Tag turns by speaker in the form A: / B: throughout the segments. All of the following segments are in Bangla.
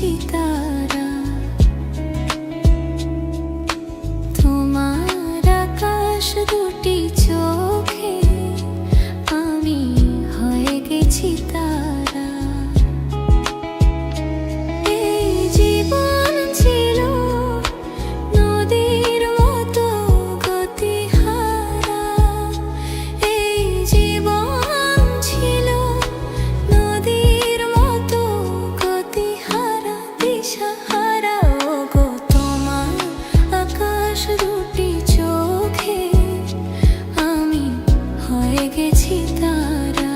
A: গেছি তারা। তোমার আকাশ দুটি চোখে আমি হয়ে গেছি তারা। এই জীবন ছিল নদীর মতো গতিহারা। এই জীবন ছিল নদীর মতো গতিহারা, দিশাহারা। ওগো তোমার আকাশ দুটি চোখে আমি হয়ে গেছি তারা।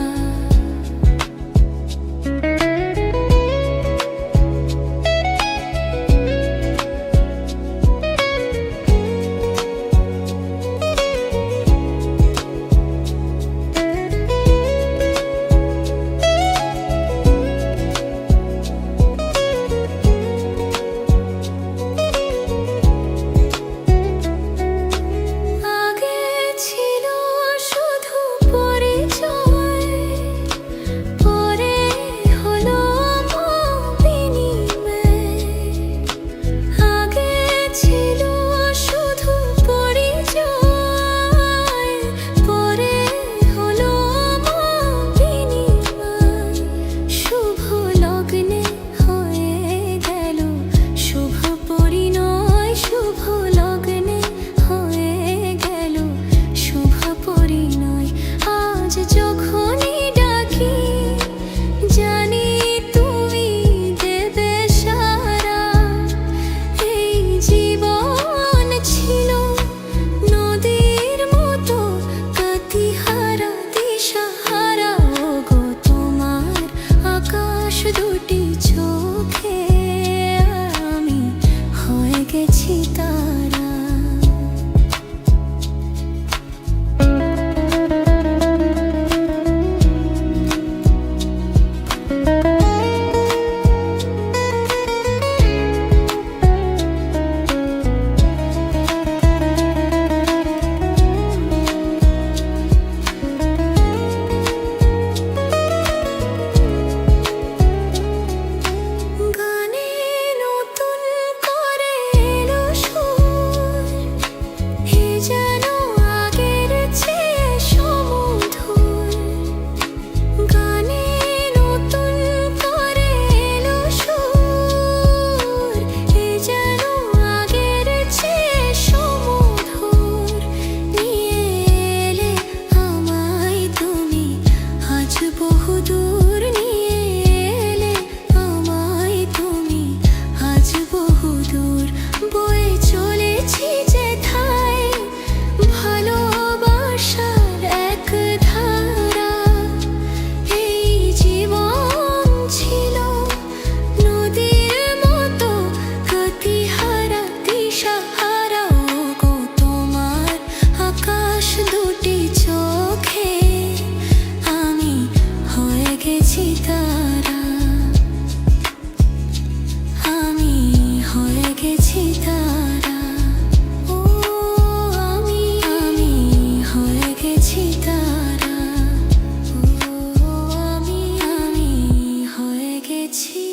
A: দুটি চোখে আমি হয়ে গেছি তারা। আমি হয়ে গেছি তারা। ও আমি হয়ে গেছি তারা। ও আমি হয়ে গেছি।